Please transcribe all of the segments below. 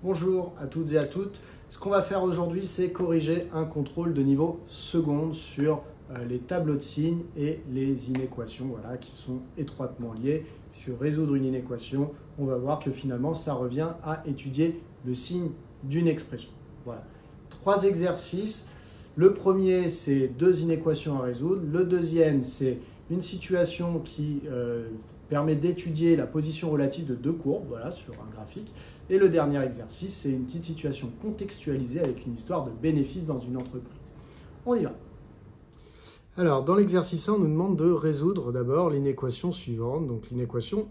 Bonjour à toutes et à toutes. Ce qu'on va faire aujourd'hui, c'est corriger un contrôle de niveau seconde sur les tableaux de signes et les inéquations qui sont étroitement liées. Sur résoudre une inéquation, on va voir que finalement, ça revient à étudier le signe d'une expression. Voilà. 3 exercices. Le premier, c'est 2 inéquations à résoudre. Le deuxième, c'est une situation qui permet d'étudier la position relative de 2 courbes, sur un graphique. Et le dernier exercice, c'est une petite situation contextualisée avec une histoire de bénéfice dans une entreprise. On y va. Alors, dans l'exercice 1, on nous demande de résoudre d'abord l'inéquation suivante, donc l'inéquation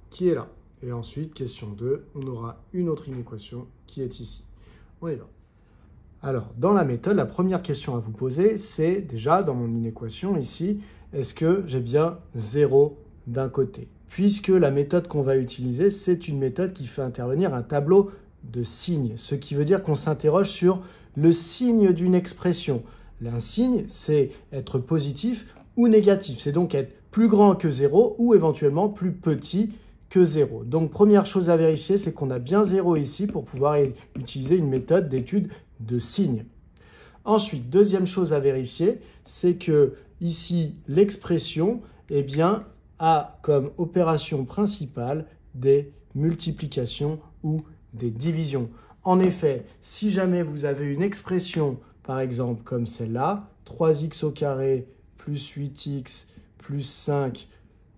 qui est là. Et ensuite, question 2, on aura une autre inéquation qui est ici. On y va. Alors, dans la méthode, la première question à vous poser, c'est déjà, dans mon inéquation ici, est-ce que j'ai bien 0 d'un côté? Puisque la méthode qu'on va utiliser, c'est une méthode qui fait intervenir un tableau de signes, ce qui veut dire qu'on s'interroge sur le signe d'une expression. Un signe, c'est être positif ou négatif, c'est donc être plus grand que 0 ou éventuellement plus petit que 0. Donc, première chose à vérifier, c'est qu'on a bien 0 ici pour pouvoir utiliser une méthode d'étude de signes. Ensuite, deuxième chose à vérifier, c'est que ici, l'expression, a comme opération principale des multiplications ou des divisions. En effet, si jamais vous avez une expression, par exemple comme celle-là, 3x au carré plus 8x plus 5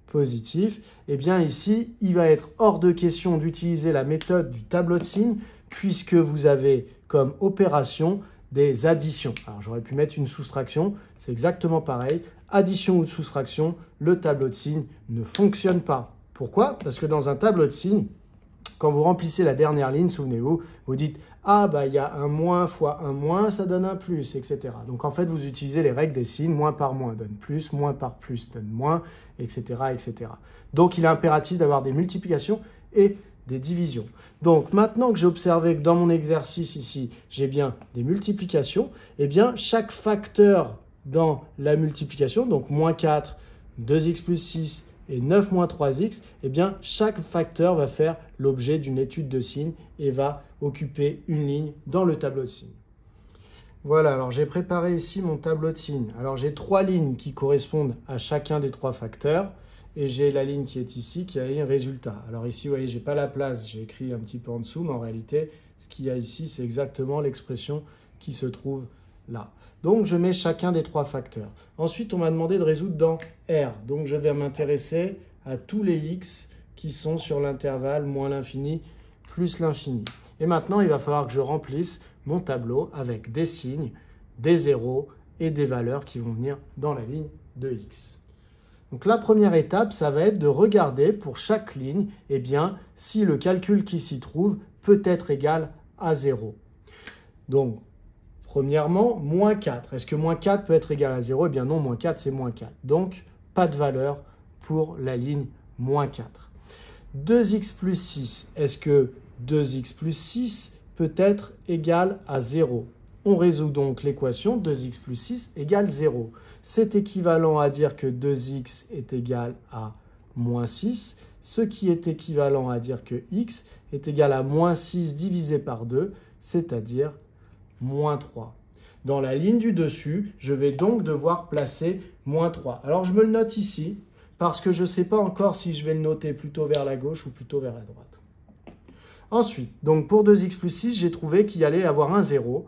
positif, ici, il va être hors de question d'utiliser la méthode du tableau de signes puisque vous avez comme opération des additions. Alors, j'aurais pu mettre une soustraction, c'est exactement pareil. Addition ou soustraction, le tableau de signes ne fonctionne pas. Pourquoi? Parce que dans un tableau de signes, quand vous remplissez la dernière ligne, souvenez-vous, vous dites « Ah, il y a un moins fois un moins, ça donne un plus, etc. » Donc, en fait, vous utilisez les règles des signes. Moins par moins donne plus, moins par plus donne moins, etc., etc. Donc, il est impératif d'avoir des multiplications et des divisions. Donc, maintenant que j'ai observé que dans mon exercice ici, j'ai bien des multiplications, chaque facteur dans la multiplication, donc moins 4, 2x plus 6 et 9 moins 3x, chaque facteur va faire l'objet d'une étude de signes et va occuper une ligne dans le tableau de signes. Voilà, alors j'ai préparé ici mon tableau de signes. Alors j'ai 3 lignes qui correspondent à chacun des 3 facteurs et j'ai la ligne qui est ici qui a un résultat. Alors ici, vous voyez, je n'ai pas la place, j'ai écrit un petit peu en dessous, mais en réalité, ce qu'il y a ici, c'est exactement l'expression qui se trouve là. Donc, je mets chacun des 3 facteurs. Ensuite, on m'a demandé de résoudre dans R. Donc, je vais m'intéresser à tous les x qui sont sur l'intervalle moins l'infini plus l'infini. Et maintenant, il va falloir que je remplisse mon tableau avec des signes, des zéros et des valeurs qui vont venir dans la ligne de x. Donc, la première étape, ça va être de regarder pour chaque ligne, si le calcul qui s'y trouve peut être égal à 0. Donc, premièrement, moins 4. Est-ce que moins 4 peut être égal à 0? Eh bien non, moins 4, c'est moins 4. Donc, pas de valeur pour la ligne moins 4. 2x plus 6. Est-ce que 2x plus 6 peut être égal à 0? On résout donc l'équation 2x plus 6 égale 0. C'est équivalent à dire que 2x est égal à moins 6, ce qui est équivalent à dire que x est égal à moins 6 divisé par 2, c'est-à-dire moins 3. Dans la ligne du dessus, je vais donc devoir placer moins 3. Alors, je me le note ici parce que je ne sais pas encore si je vais le noter plutôt vers la gauche ou plutôt vers la droite. Ensuite, donc pour 2x plus 6, j'ai trouvé qu'il allait avoir un 0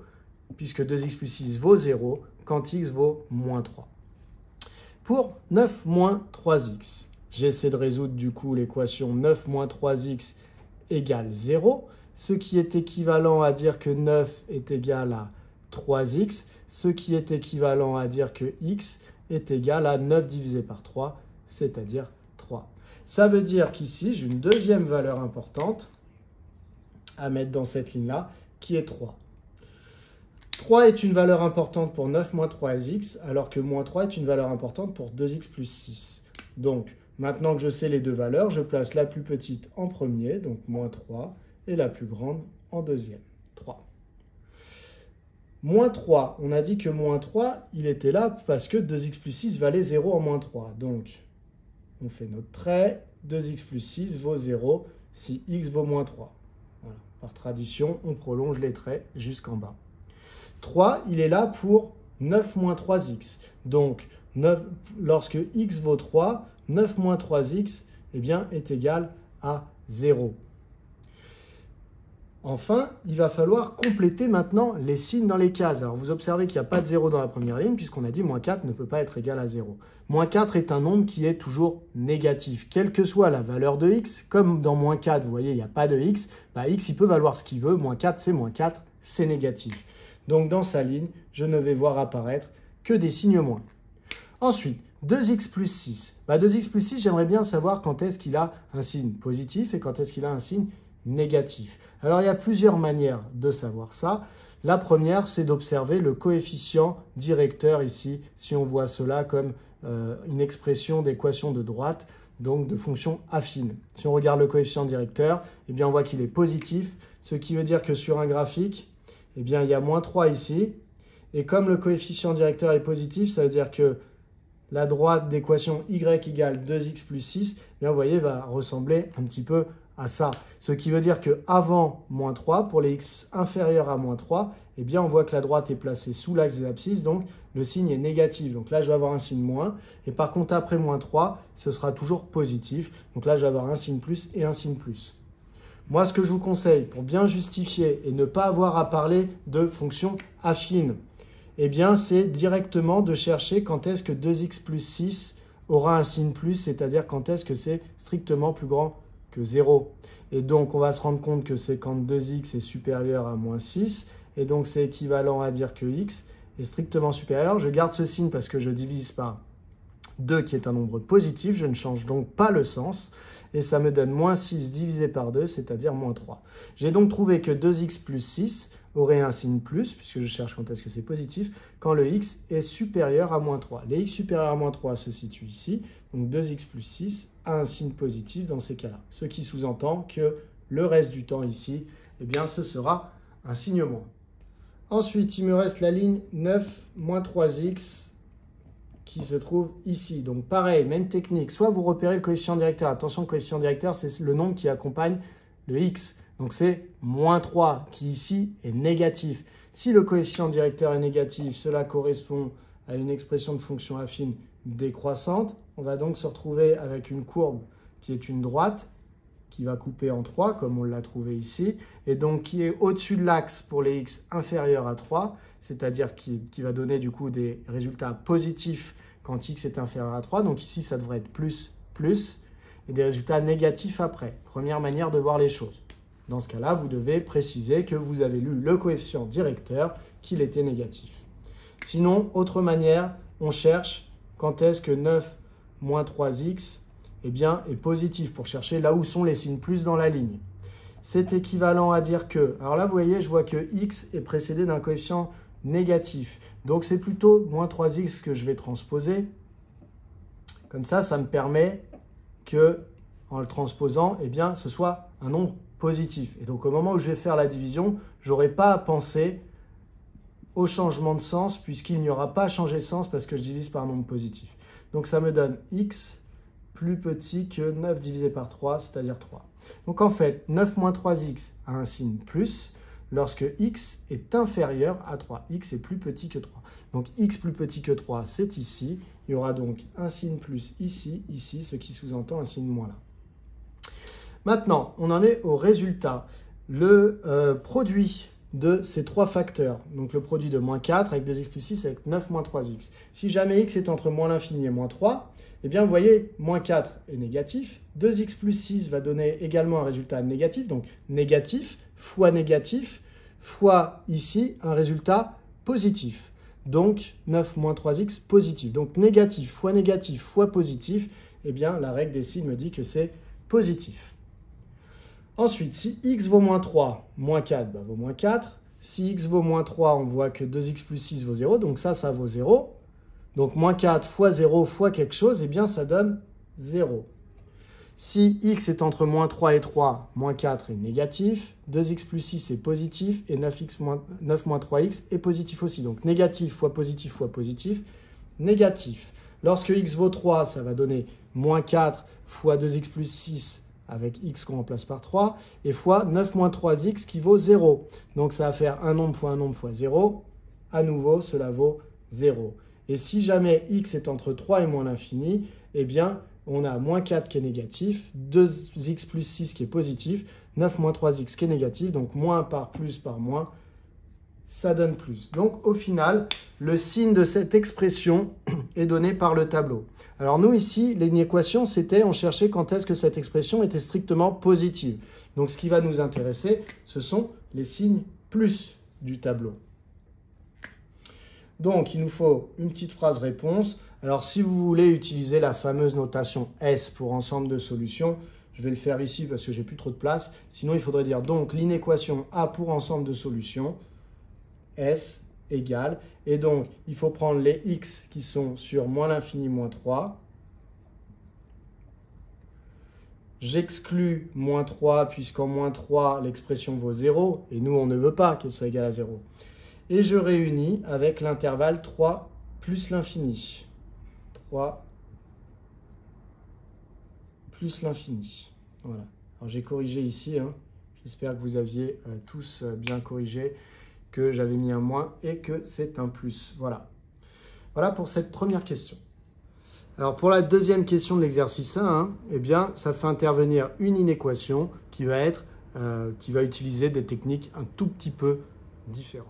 puisque 2x plus 6 vaut 0 quand x vaut moins 3. Pour 9 moins 3x, j'essaie de résoudre du coup l'équation 9 moins 3x égale 0. Ce qui est équivalent à dire que 9 est égal à 3x, ce qui est équivalent à dire que x est égal à 9 divisé par 3, c'est-à-dire 3. Ça veut dire qu'ici, j'ai une deuxième valeur importante à mettre dans cette ligne-là, qui est 3. 3 est une valeur importante pour 9 moins 3x, alors que moins 3 est une valeur importante pour 2x plus 6. Donc, maintenant que je sais les deux valeurs, je place la plus petite en premier, donc moins 3, et la plus grande en deuxième, 3. Moins 3, on a dit que moins 3, il était là parce que 2x plus 6 valait 0 en moins 3. Donc, on fait notre trait, 2x plus 6 vaut 0 si x vaut moins 3. Voilà. par tradition, on prolonge les traits jusqu'en bas. 3, il est là pour 9 moins 3x. Donc, lorsque x vaut 3, 9 moins 3x eh bien, est égal à 0. Enfin, il va falloir compléter maintenant les signes dans les cases. Alors, vous observez qu'il n'y a pas de 0 dans la première ligne, puisqu'on a dit moins 4 ne peut pas être égal à 0. Moins 4 est un nombre qui est toujours négatif. Quelle que soit la valeur de x, comme dans moins 4, vous voyez, il n'y a pas de x, bah, x, il peut valoir ce qu'il veut. Moins 4, c'est négatif. Donc, dans sa ligne, je ne vais voir apparaître que des signes moins. Ensuite, 2x plus 6. 2x plus 6, j'aimerais bien savoir quand est-ce qu'il a un signe positif et quand est-ce qu'il a un signe négatif. Alors, il y a plusieurs manières de savoir ça. La première, c'est d'observer le coefficient directeur ici, si on voit cela comme une expression d'équation de droite, donc de fonction affine. Si on regarde le coefficient directeur, eh bien, on voit qu'il est positif, ce qui veut dire que sur un graphique, eh bien, il y a moins 3 ici. Et comme le coefficient directeur est positif, ça veut dire que la droite d'équation y égale 2x plus 6, eh bien, vous voyez, va ressembler un petit peu à ça. Ce qui veut dire qu'avant moins 3, pour les x inférieurs à moins 3, eh bien, on voit que la droite est placée sous l'axe des abscisses, donc le signe est négatif. Donc là, je vais avoir un signe moins. Et par contre, après moins 3, ce sera toujours positif. Donc là, je vais avoir un signe plus et un signe plus. Moi, ce que je vous conseille pour bien justifier et ne pas avoir à parler de fonction affine, eh bien, c'est directement de chercher quand est-ce que 2x plus 6 aura un signe plus, c'est-à-dire quand est-ce que c'est strictement plus grand que 0. Et donc, on va se rendre compte que c'est quand 2x est supérieur à moins 6. Et donc, c'est équivalent à dire que x est strictement supérieur. Je garde ce signe parce que je divise par 2 qui est un nombre positif. Je ne change donc pas le sens. Et ça me donne moins 6 divisé par 2, c'est-à-dire moins 3. J'ai donc trouvé que 2x plus 6 aurait un signe plus, puisque je cherche quand est-ce que c'est positif, quand le x est supérieur à moins 3. Les x supérieurs à moins 3 se situent ici, donc 2x plus 6 a un signe positif dans ces cas-là. Ce qui sous-entend que le reste du temps ici, eh bien, ce sera un signe moins. Ensuite, il me reste la ligne 9 moins 3x qui se trouve ici. Donc pareil, même technique, soit vous repérez le coefficient directeur. Attention, le coefficient directeur, c'est le nombre qui accompagne le x. Donc c'est moins 3 qui ici est négatif. Si le coefficient directeur est négatif, cela correspond à une expression de fonction affine décroissante. On va donc se retrouver avec une courbe qui est une droite qui va couper en 3 comme on l'a trouvé ici et donc qui est au-dessus de l'axe pour les x inférieurs à 3, c'est-à-dire qui va donner du coup des résultats positifs quand x est inférieur à 3. Donc ici, ça devrait être plus, plus et des résultats négatifs après. Première manière de voir les choses. Dans ce cas-là, vous devez préciser que vous avez lu le coefficient directeur, qu'il était négatif. Sinon, autre manière, on cherche quand est-ce que 9 moins 3x eh bien, est positif pour chercher là où sont les signes plus dans la ligne. C'est équivalent à dire que, alors là, vous voyez, je vois que x est précédé d'un coefficient négatif. Donc, c'est plutôt moins 3x que je vais transposer. Comme ça, ça me permet que, en le transposant, eh bien, ce soit un nombre positif. Et donc, au moment où je vais faire la division, je n'aurai pas à penser au changement de sens puisqu'il n'y aura pas à changer de sens parce que je divise par un nombre positif. Donc, ça me donne x plus petit que 9 divisé par 3, c'est-à-dire 3. Donc, en fait, 9 moins 3x a un signe plus lorsque x est inférieur à 3. X est plus petit que 3. Donc, x plus petit que 3, c'est ici. Il y aura donc un signe plus ici, ici, ce qui sous-entend un signe moins là. Maintenant, on en est au résultat. Le produit de ces trois facteurs, donc le produit de moins 4 avec 2x plus 6 avec 9 moins 3x. Si jamais x est entre moins l'infini et moins 3, eh bien vous voyez, moins 4 est négatif, 2x plus 6 va donner également un résultat négatif, donc négatif fois ici un résultat positif. Donc 9 moins 3x positif. Donc négatif fois positif, eh bien la règle des signes me dit que c'est positif. Ensuite, si x vaut moins 3, moins 4 vaut moins 4. Si x vaut moins 3, on voit que 2x plus 6 vaut 0. Donc ça vaut 0. Donc moins 4 fois 0 fois quelque chose, eh bien ça donne 0. Si x est entre moins 3 et 3, moins 4 est négatif. 2x plus 6 est positif. Et 9 moins 3x est positif aussi. Donc négatif fois positif, négatif. Lorsque x vaut 3, ça va donner moins 4 fois 2x plus 6 avec x qu'on remplace par 3, et fois 9 moins 3x qui vaut 0. Donc ça va faire un nombre fois 0. À nouveau, cela vaut 0. Et si jamais x est entre 3 et moins l'infini, eh bien, on a moins 4 qui est négatif, 2x plus 6 qui est positif, 9 moins 3x qui est négatif, donc moins par plus par moins, ça donne plus. Donc au final, le signe de cette expression est donné par le tableau. Alors nous ici, l'équation, c'était, on cherchait quand est-ce que cette expression était strictement positive. Donc ce qui va nous intéresser, ce sont les signes plus du tableau. Donc il nous faut une petite phrase réponse. Alors si vous voulez utiliser la fameuse notation S pour ensemble de solutions, je vais le faire ici parce que j'ai plus trop de place. Sinon il faudrait dire donc l'inéquation A pour ensemble de solutions, S égale, et donc il faut prendre les x qui sont sur moins l'infini moins 3. J'exclus moins 3 puisqu'en moins 3 l'expression vaut 0 et nous on ne veut pas qu'elle soit égale à 0. Et je réunis avec l'intervalle 3 plus l'infini. 3 plus l'infini. Voilà. Alors j'ai corrigé ici, hein. J'espère que vous aviez tous bien corrigé, que j'avais mis un moins et que c'est un plus. Voilà. Voilà pour cette première question. Alors pour la deuxième question de l'exercice 1, hein, eh bien, ça fait intervenir une inéquation qui va utiliser des techniques un tout petit peu différentes.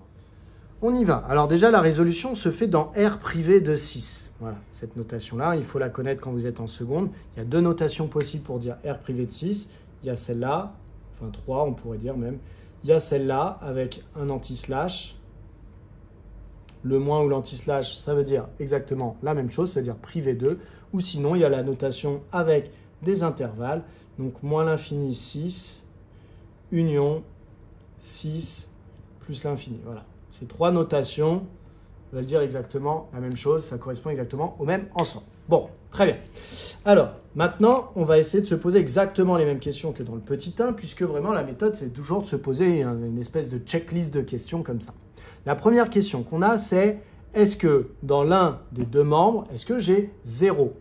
On y va. Alors déjà, la résolution se fait dans R privé de 6. Voilà, cette notation-là, il faut la connaître quand vous êtes en seconde. Il y a deux notations possibles pour dire R privé de 6. Il y a celle-là, enfin 3 on pourrait dire même. Il y a celle-là avec un anti-slash. Le moins ou l'anti-slash, ça veut dire exactement la même chose, c'est-à-dire privé 2. Ou sinon, il y a la notation avec des intervalles. Donc moins l'infini 6, union 6 plus l'infini. Voilà. Ces trois notations veulent dire exactement la même chose, ça correspond exactement au même ensemble. Bon, très bien. Alors, maintenant, on va essayer de se poser exactement les mêmes questions que dans le petit 1, puisque vraiment la méthode, c'est toujours de se poser une espèce de checklist de questions comme ça. La première question qu'on a, c'est est-ce que dans l'un des deux membres, est-ce que j'ai 0 ?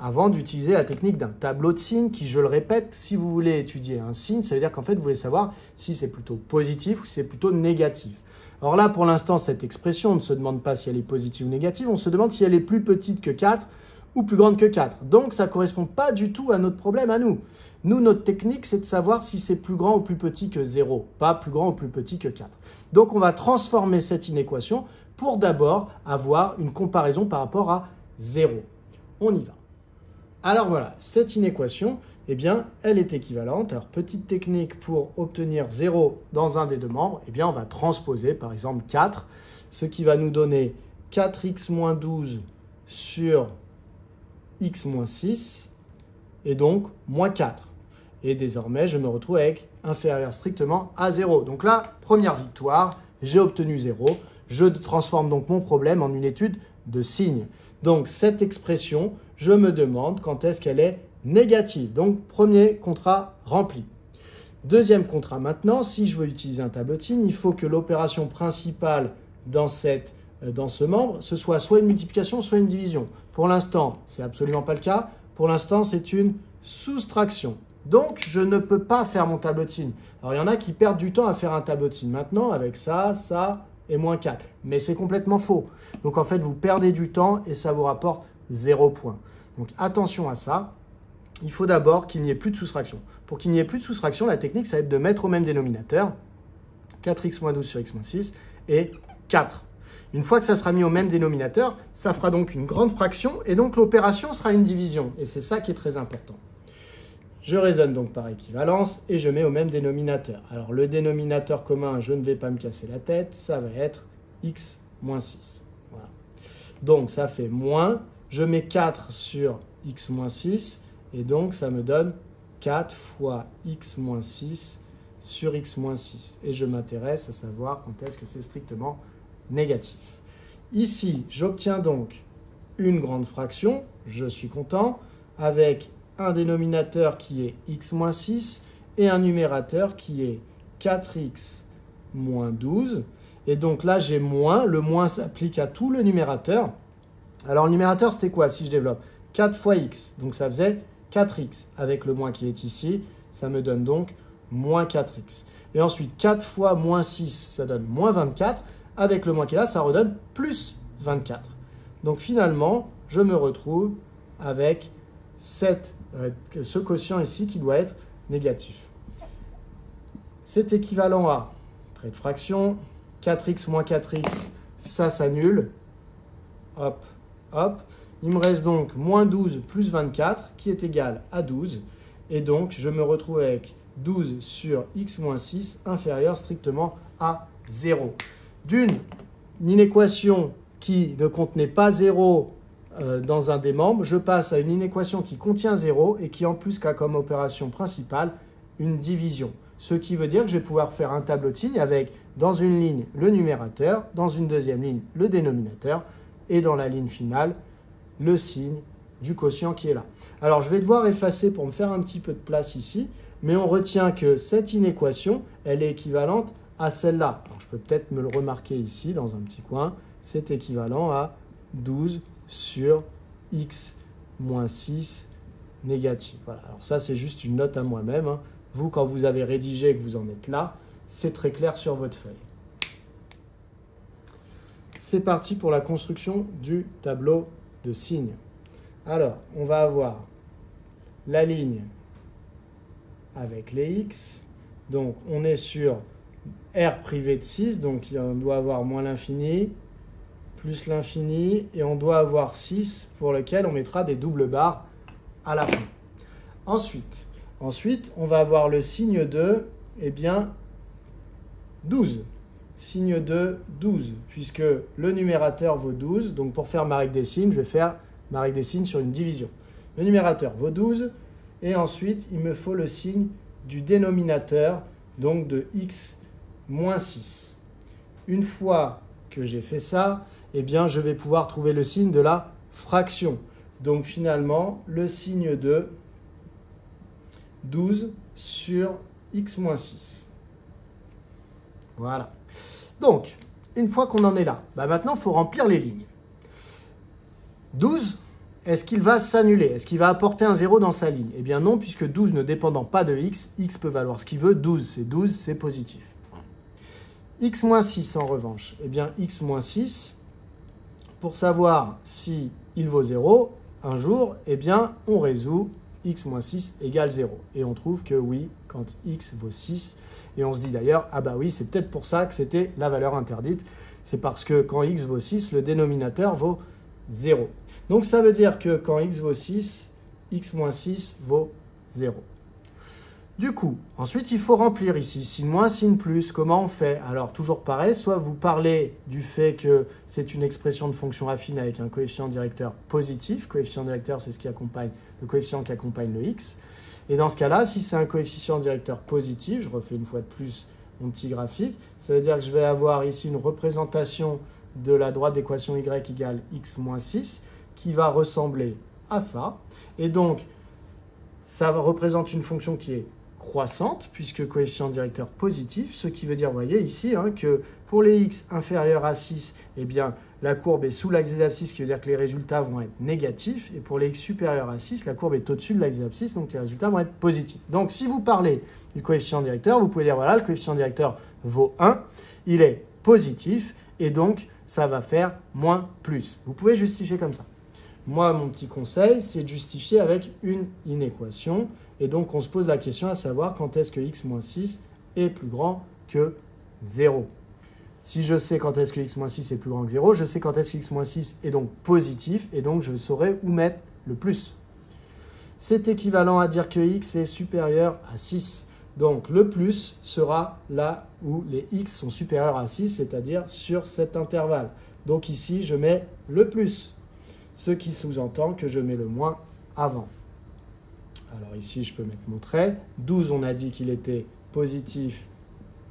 Avant d'utiliser la technique d'un tableau de signes qui, je le répète, si vous voulez étudier un signe, ça veut dire qu'en fait, vous voulez savoir si c'est plutôt positif ou si c'est plutôt négatif. Alors là, pour l'instant, cette expression, on ne se demande pas si elle est positive ou négative, on se demande si elle est plus petite que 4 ou plus grande que 4. Donc, ça ne correspond pas du tout à notre problème à nous. Nous, notre technique, c'est de savoir si c'est plus grand ou plus petit que 0, pas plus grand ou plus petit que 4. Donc, on va transformer cette inéquation pour d'abord avoir une comparaison par rapport à 0. On y va. Alors voilà, cette inéquation, eh bien, elle est équivalente. Alors, petite technique pour obtenir 0 dans un des deux membres, eh bien, on va transposer, par exemple, 4, ce qui va nous donner 4x moins 12 sur x moins 6, et donc moins 4. Et désormais, je me retrouve avec inférieur strictement à 0. Donc là, première victoire, j'ai obtenu 0. Je transforme donc mon problème en une étude de signes. Donc, cette expression, je me demande quand est-ce qu'elle est négative. Donc, premier contrat rempli. Deuxième contrat maintenant, si je veux utiliser un tableau de signes, il faut que l'opération principale dans ce membre, ce soit une multiplication, soit une division. Pour l'instant, ce n'est absolument pas le cas. Pour l'instant, c'est une soustraction. Donc, je ne peux pas faire mon tableau de signes. Alors, il y en a qui perdent du temps à faire un tableau de signes. Maintenant, avec ça, ça et moins 4. Mais c'est complètement faux. Donc, en fait, vous perdez du temps et ça vous rapporte 0 points. Donc, attention à ça. Il faut d'abord qu'il n'y ait plus de soustraction. Pour qu'il n'y ait plus de soustraction, la technique, ça va être de mettre au même dénominateur 4x moins 12 sur x moins 6 et 4. Une fois que ça sera mis au même dénominateur, ça fera donc une grande fraction et donc l'opération sera une division. Et c'est ça qui est très important. Je raisonne donc par équivalence et je mets au même dénominateur. Alors le dénominateur commun, je ne vais pas me casser la tête, ça va être x moins 6. Voilà. Donc ça fait moins, je mets 4 sur x moins 6 et donc ça me donne 4 fois x moins 6 sur x moins 6. Et je m'intéresse à savoir quand est-ce que c'est strictement négatif. Ici, j'obtiens donc une grande fraction, je suis content, avec un dénominateur qui est x moins 6 et un numérateur qui est 4x moins 12. Et donc là, j'ai moins. Le moins s'applique à tout le numérateur. Alors, le numérateur, c'était quoi si je développe 4 fois x. Donc, ça faisait 4x. Avec le moins qui est ici, ça me donne donc moins 4x. Et ensuite, 4 fois moins 6, ça donne moins 24. Avec le moins qui est là, ça redonne plus 24. Donc finalement, je me retrouve avec ce quotient ici qui doit être négatif. C'est équivalent à, trait de fraction, 4x moins 4x, ça s'annule. Hop, hop. Il me reste donc moins 12 plus 24 qui est égal à 12. Et donc, je me retrouve avec 12 sur x moins 6 inférieur strictement à 0. D'une inéquation qui ne contenait pas 0 dans un des membres, je passe à une inéquation qui contient 0 et qui en plus a comme opération principale une division. Ce qui veut dire que je vais pouvoir faire un tableau de signes avec dans une ligne le numérateur, dans une deuxième ligne le dénominateur et dans la ligne finale le signe du quotient qui est là. Alors je vais devoir effacer pour me faire un petit peu de place ici, mais on retient que cette inéquation, elle est équivalente à celle-là. Alors je peux peut-être me le remarquer ici dans un petit coin, c'est équivalent à 12 sur x moins 6 négatif. Voilà. Alors ça, c'est juste une note à moi-même, hein. Vous, quand vous avez rédigé et que vous en êtes là, c'est très clair sur votre feuille. C'est parti pour la construction du tableau de signes. Alors, on va avoir la ligne avec les x. Donc, on est sur R privé de 6, donc on doit avoir moins l'infini, plus l'infini, et on doit avoir 6 pour lequel on mettra des doubles barres à la fin. Ensuite, on va avoir le signe de, eh bien, 12. Signe de 12, puisque le numérateur vaut 12. Donc, pour faire ma règle des signes, je vais faire ma règle des signes sur une division. Le numérateur vaut 12, et ensuite, il me faut le signe du dénominateur, donc de x moins 6. Une fois que j'ai fait ça, eh bien, je vais pouvoir trouver le signe de la fraction. Donc, finalement, le signe de 12 sur x moins 6. Voilà. Donc, une fois qu'on en est là, maintenant, il faut remplir les lignes. 12, est-ce qu'il va s'annuler? Est-ce qu'il va apporter un 0 dans sa ligne? Eh bien non, puisque 12 ne dépendant pas de x, x peut valoir ce qu'il veut. 12, c'est positif. X moins 6, en revanche, eh bien x moins 6, pour savoir si il vaut 0, un jour, eh bien, on résout x moins 6 égale 0. Et on trouve que oui, quand x vaut 6, et on se dit d'ailleurs, ah bah oui, c'est peut-être pour ça que c'était la valeur interdite. C'est parce que quand x vaut 6, le dénominateur vaut 0. Donc ça veut dire que quand x vaut 6, x moins 6 vaut 0. Du coup, ensuite, il faut remplir ici signe moins, signe plus. Comment on fait? Alors, toujours pareil, soit vous parlez du fait que c'est une expression de fonction affine avec un coefficient directeur positif. Coefficient directeur, c'est ce qui accompagne le coefficient qui accompagne le x. Et dans ce cas-là, si c'est un coefficient directeur positif, je refais une fois de plus mon petit graphique, ça veut dire que je vais avoir ici une représentation de la droite d'équation y égale x moins 6 qui va ressembler à ça. Et donc, ça représente une fonction qui est croissante, puisque coefficient directeur positif, ce qui veut dire, vous voyez ici, hein, que pour les x inférieurs à 6, eh bien, la courbe est sous l'axe des abscisses, ce qui veut dire que les résultats vont être négatifs, et pour les x supérieurs à 6, la courbe est au-dessus de l'axe des abscisses, donc les résultats vont être positifs. Donc, si vous parlez du coefficient directeur, vous pouvez dire, voilà, le coefficient directeur vaut 1, il est positif, et donc, ça va faire moins plus. Vous pouvez justifier comme ça. Moi, mon petit conseil, c'est de justifier avec une inéquation. Et donc, on se pose la question à savoir quand est-ce que x moins 6 est plus grand que 0. Si je sais quand est-ce que x moins 6 est plus grand que 0, je sais quand est-ce que x moins 6 est donc positif, et donc je saurai où mettre le plus. C'est équivalent à dire que x est supérieur à 6. Donc, le plus sera là où les x sont supérieurs à 6, c'est-à-dire sur cet intervalle. Donc ici, je mets le plus, ce qui sous-entend que je mets le moins avant. Alors ici, je peux mettre mon trait. 12, on a dit qu'il était positif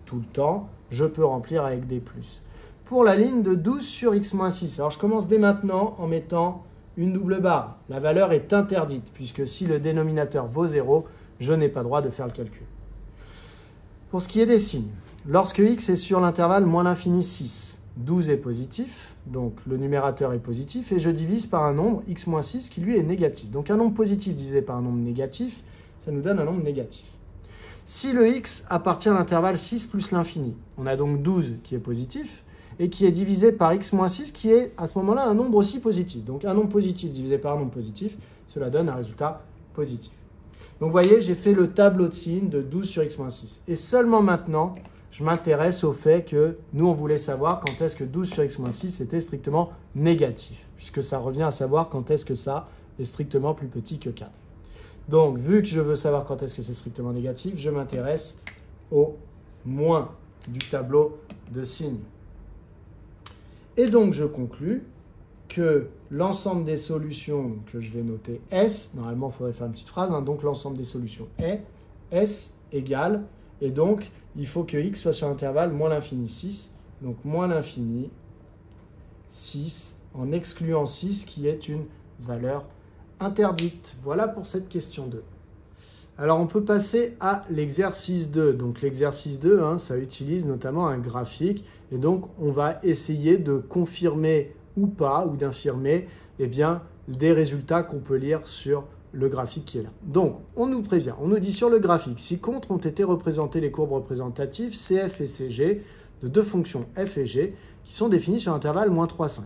tout le temps. Je peux remplir avec des plus. Pour la ligne de 12 sur x moins 6, alors je commence dès maintenant en mettant une double barre. La valeur est interdite, puisque si le dénominateur vaut 0, je n'ai pas droit de faire le calcul. Pour ce qui est des signes, lorsque x est sur l'intervalle moins l'infini 6, 12 est positif, donc le numérateur est positif, et je divise par un nombre x moins 6 qui lui est négatif. Donc un nombre positif divisé par un nombre négatif, ça nous donne un nombre négatif. Si le x appartient à l'intervalle 6 plus l'infini, on a donc 12 qui est positif et qui est divisé par x moins 6 qui est à ce moment-là un nombre aussi positif. Donc un nombre positif divisé par un nombre positif, cela donne un résultat positif. Donc vous voyez, j'ai fait le tableau de signes de 12 sur x moins 6. Et seulement maintenant, je m'intéresse au fait que nous, on voulait savoir quand est-ce que 12 sur x moins 6 était strictement négatif, puisque ça revient à savoir quand est-ce que ça est strictement plus petit que 4. Donc, vu que je veux savoir quand est-ce que c'est strictement négatif, je m'intéresse au moins du tableau de signes. Et donc, je conclus que l'ensemble des solutions que je vais noter S, normalement, il faudrait faire une petite phrase, hein, donc l'ensemble des solutions est S égale, et donc, il faut que x soit sur l'intervalle moins l'infini 6, donc moins l'infini 6, en excluant 6, qui est une valeur interdite. Voilà pour cette question 2. Alors, on peut passer à l'exercice 2. Donc, l'exercice 2, hein, ça utilise notamment un graphique. Et donc, on va essayer de confirmer ou pas, ou d'infirmer, eh bien, des résultats qu'on peut lire sur le graphique qui est là. Donc, on nous prévient, on nous dit sur le graphique, si contre ont été représentés les courbes représentatives CF et CG de deux fonctions f et g qui sont définies sur l'intervalle moins 3, 5.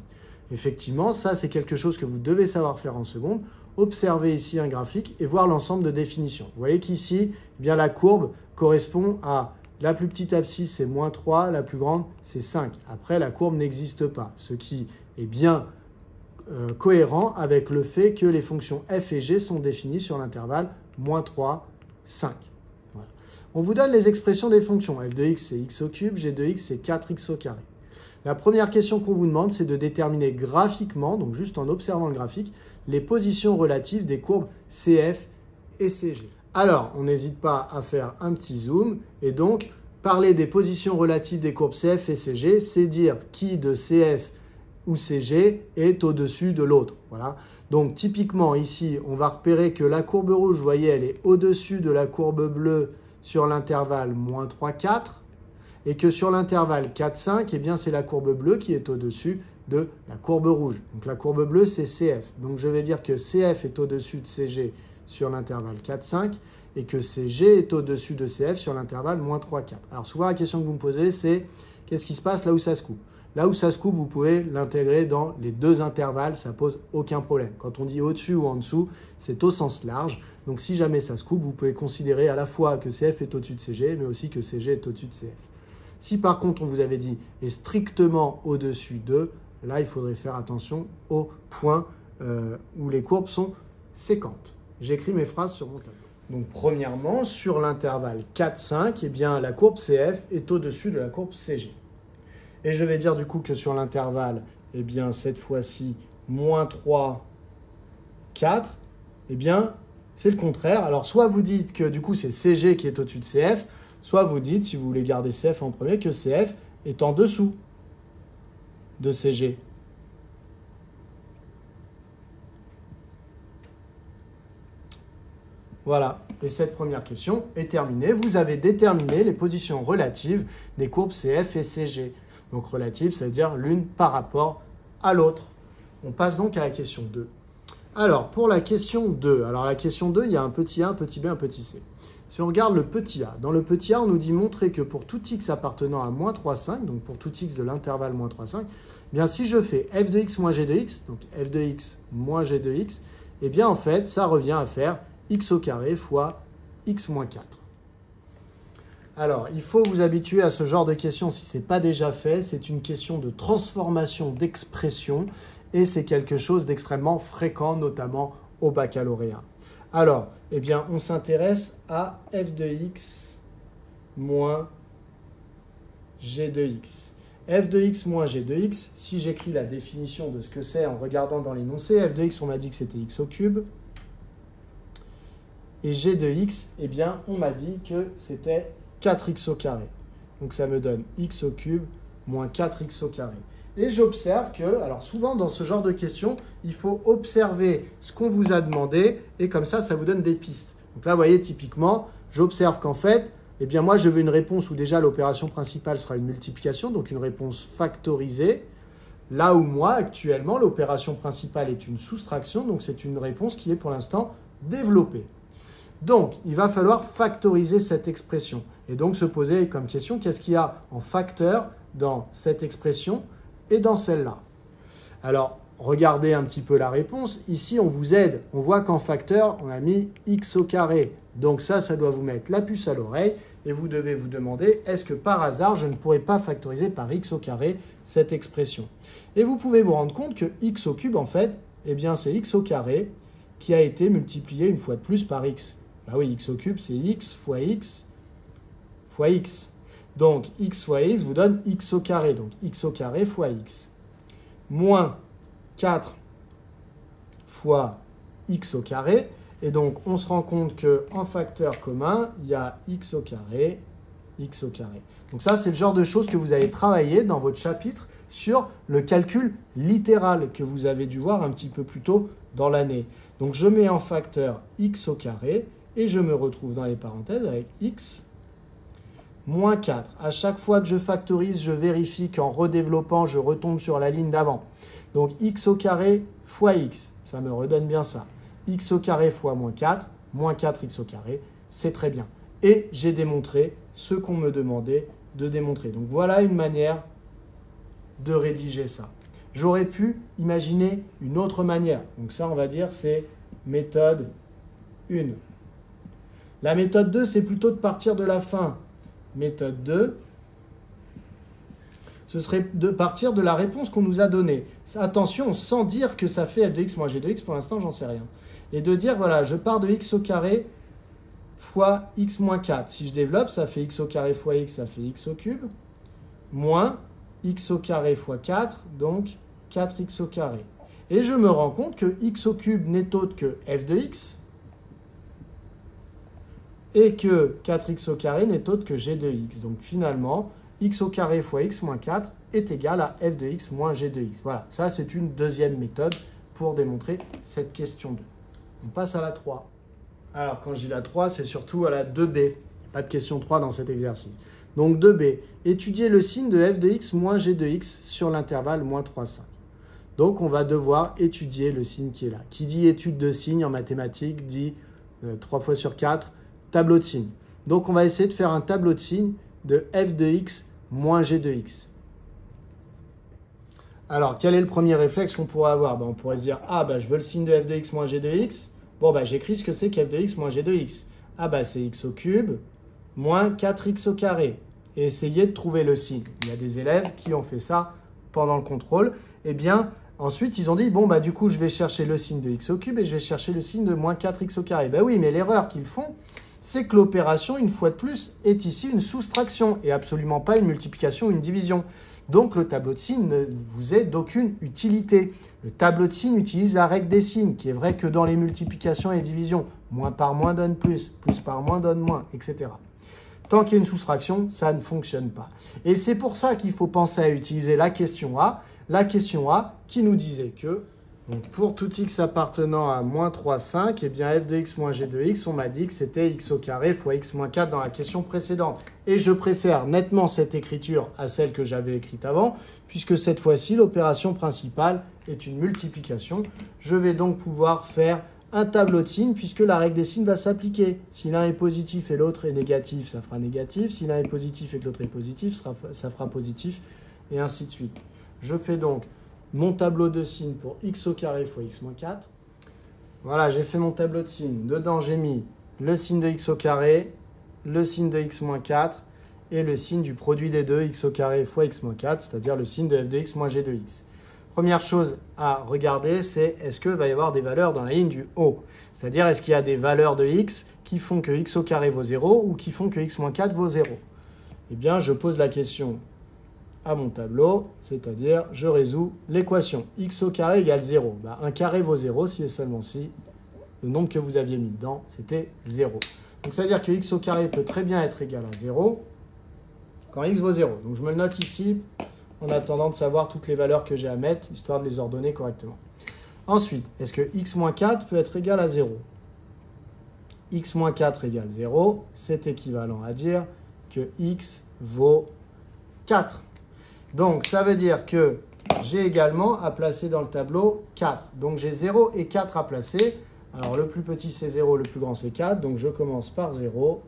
Effectivement, ça, c'est quelque chose que vous devez savoir faire en seconde. Observez ici un graphique et voir l'ensemble de définitions. Vous voyez qu'ici, eh bien, la courbe correspond à la plus petite abscisse, c'est moins 3, la plus grande, c'est 5. Après, la courbe n'existe pas, ce qui est bien cohérent avec le fait que les fonctions f et g sont définies sur l'intervalle moins 3, 5. Voilà. On vous donne les expressions des fonctions. f de x, c'est x au cube, g de x, c'est 4x au carré. La première question qu'on vous demande, c'est de déterminer graphiquement, donc juste en observant le graphique, les positions relatives des courbes CF et CG. Alors, on n'hésite pas à faire un petit zoom, et donc, parler des positions relatives des courbes CF et CG, c'est dire qui de CF ou CG est au-dessus de l'autre. Voilà. Donc, typiquement, ici, on va repérer que la courbe rouge, vous voyez, elle est au-dessus de la courbe bleue sur l'intervalle moins 3, 4, et que sur l'intervalle 4, 5, eh bien, c'est la courbe bleue qui est au-dessus de la courbe rouge. Donc, la courbe bleue, c'est CF. Donc, je vais dire que CF est au-dessus de CG sur l'intervalle 4, 5, et que CG est au-dessus de CF sur l'intervalle moins 3, 4. Alors, souvent, la question que vous me posez, c'est qu'est-ce qui se passe là où ça se coupe? Là où ça se coupe, vous pouvez l'intégrer dans les deux intervalles, ça pose aucun problème. Quand on dit au-dessus ou en dessous, c'est au sens large. Donc, si jamais ça se coupe, vous pouvez considérer à la fois que CF est au-dessus de CG, mais aussi que CG est au-dessus de CF. Si par contre, on vous avait dit est strictement au-dessus de, là, il faudrait faire attention au point où les courbes sont séquentes. J'écris mes phrases sur mon tableau. Donc, premièrement, sur l'intervalle 4, 5, eh bien, la courbe CF est au-dessus de la courbe CG. Et je vais dire du coup que sur l'intervalle, eh bien, cette fois-ci, moins 3, 4, eh bien, c'est le contraire. Alors, soit vous dites que du coup, c'est CG qui est au-dessus de CF, soit vous dites, si vous voulez garder CF en premier, que CF est en dessous de CG. Voilà, et cette première question est terminée. Vous avez déterminé les positions relatives des courbes CF et CG. Donc relatives, ça veut dire l'une par rapport à l'autre. On passe donc à la question 2. Alors, pour la question 2, alors la question 2, il y a un petit a, un petit b, un petit c. Si on regarde le petit a, dans le petit a, on nous dit montrer que pour tout x appartenant à moins 3, 5, donc pour tout x de l'intervalle moins 3, 5, eh bien si je fais f de x moins g de x, donc f de x moins g de x, eh bien en fait, ça revient à faire x au carré fois x moins 4. Alors, il faut vous habituer à ce genre de questions si ce n'est pas déjà fait. C'est une question de transformation d'expression et c'est quelque chose d'extrêmement fréquent, notamment au baccalauréat. Alors, eh bien, on s'intéresse à f de x moins g de x. f de x moins g de x, si j'écris la définition de ce que c'est en regardant dans l'énoncé, f de x, on m'a dit que c'était x au cube. Et g de x, eh bien, on m'a dit que c'était 4x au carré. Donc, ça me donne x au cube moins 4x au carré. Et j'observe que, alors souvent dans ce genre de questions, il faut observer ce qu'on vous a demandé et comme ça, ça vous donne des pistes. Donc là, vous voyez, typiquement, j'observe qu'en fait, eh bien, moi, je veux une réponse où déjà l'opération principale sera une multiplication, donc une réponse factorisée. Là où moi, actuellement, l'opération principale est une soustraction, donc c'est une réponse qui est pour l'instant développée. Donc, il va falloir factoriser cette expression. Et donc, se poser comme question, qu'est-ce qu'il y a en facteur dans cette expression et dans celle-là? Alors, regardez un petit peu la réponse. Ici, on vous aide. On voit qu'en facteur, on a mis x au carré. Donc ça doit vous mettre la puce à l'oreille. Et vous devez vous demander, est-ce que par hasard, je ne pourrais pas factoriser par x au carré cette expression? Et vous pouvez vous rendre compte que x au cube, en fait, eh bien, c'est x au carré qui a été multiplié une fois de plus par x. Bah oui, x au cube, c'est x fois x fois x. Donc, x fois x vous donne x au carré. Donc, x au carré fois x. Moins 4 fois x au carré. Et donc, on se rend compte qu'en facteur commun, il y a x au carré, x au carré. Donc ça, c'est le genre de choses que vous allez travailler dans votre chapitre sur le calcul littéral que vous avez dû voir un petit peu plus tôt dans l'année. Donc, je mets en facteur x au carré et je me retrouve dans les parenthèses avec x moins 4. À chaque fois que je factorise, je vérifie qu'en redéveloppant, je retombe sur la ligne d'avant. Donc, x au carré fois x, ça me redonne bien ça. X au carré fois moins 4x au carré, c'est très bien. Et j'ai démontré ce qu'on me demandait de démontrer. Donc voilà une manière de rédiger ça. J'aurais pu imaginer une autre manière. Donc ça, on va dire, c'est méthode 1. La méthode 2, c'est plutôt de partir de la fin. Méthode 2, ce serait de partir de la réponse qu'on nous a donnée. Attention, sans dire que ça fait f de x moins g de x, pour l'instant, j'en sais rien. Et de dire, voilà, je pars de x au carré fois x moins 4. Si je développe, ça fait x au carré fois x, ça fait x au cube, moins x au carré fois 4, donc 4x au carré. Et je me rends compte que x au cube n'est autre que f de x, et que 4x au carré n'est autre que g de x. Donc finalement, x au carré fois x moins 4 est égal à f de x moins g de x. Voilà, ça c'est une deuxième méthode pour démontrer cette question 2. On passe à la 3. Alors quand je dis la 3, c'est surtout à la 2b. Pas de question 3 dans cet exercice. Donc 2b, étudier le signe de f de x moins g de x sur l'intervalle moins 3, 5. Donc on va devoir étudier le signe qui est là. Qui dit étude de signe en mathématiques dit 3 fois sur 4, tableau de signes. Donc on va essayer de faire un tableau de signes de f de x moins g de x. Alors, quel est le premier réflexe qu'on pourrait avoir? On pourrait se dire, je veux le signe de f de x moins g de x. Bon, j'écris ce que c'est qu'f de x moins g de x. C'est x au cube moins 4x au carré. Et essayer de trouver le signe. Il y a des élèves qui ont fait ça pendant le contrôle. Eh bien, ensuite, ils ont dit, du coup, je vais chercher le signe de x au cube et je vais chercher le signe de moins 4x au carré. Oui, mais l'erreur qu'ils font, c'est que l'opération, une fois de plus, est ici une soustraction et absolument pas une multiplication ou une division. Donc, le tableau de signes ne vous est d'aucune utilité. Le tableau de signes utilise la règle des signes, qui est vrai que dans les multiplications et les divisions, moins par moins donne plus par moins donne moins, etc. Tant qu'il y a une soustraction, ça ne fonctionne pas. Et c'est pour ça qu'il faut penser à utiliser la question A qui nous disait que donc pour tout x appartenant à moins 3, 5, f de x moins g de x, on m'a dit que c'était x au carré fois x moins 4 dans la question précédente. Et je préfère nettement cette écriture à celle que j'avais écrite avant, puisque cette fois-ci, l'opération principale est une multiplication. Je vais donc pouvoir faire un tableau de signes, puisque la règle des signes va s'appliquer. Si l'un est positif et l'autre est négatif, ça fera négatif. Si l'un est positif et que l'autre est positif, ça fera positif, et ainsi de suite. Je fais donc mon tableau de signes pour x au carré fois x moins 4. Voilà, j'ai fait mon tableau de signes. Dedans, j'ai mis le signe de x au carré, le signe de x moins 4 et le signe du produit des deux, x au carré fois x moins 4, c'est-à-dire le signe de f de x moins g de x. Première chose à regarder, c'est est-ce qu'il va y avoir des valeurs dans la ligne du haut? C'est-à-dire, est-ce qu'il y a des valeurs de x qui font que x au carré vaut 0 ou qui font que x moins 4 vaut 0? Eh bien, je pose la question à mon tableau, c'est-à-dire je résous l'équation x au carré égale 0. Un carré vaut 0 si et seulement si le nombre que vous aviez mis dedans, c'était 0. Donc ça veut dire que x au carré peut très bien être égal à 0 quand x vaut 0. Donc je me le note ici en attendant de savoir toutes les valeurs que j'ai à mettre, histoire de les ordonner correctement. Ensuite, est-ce que x moins 4 peut être égal à 0? X moins 4 égale 0, c'est équivalent à dire que x vaut 4. Donc, ça veut dire que j'ai également à placer dans le tableau 4. Donc, j'ai 0 et 4 à placer. Alors, le plus petit, c'est 0, le plus grand, c'est 4. Donc, je commence par 0,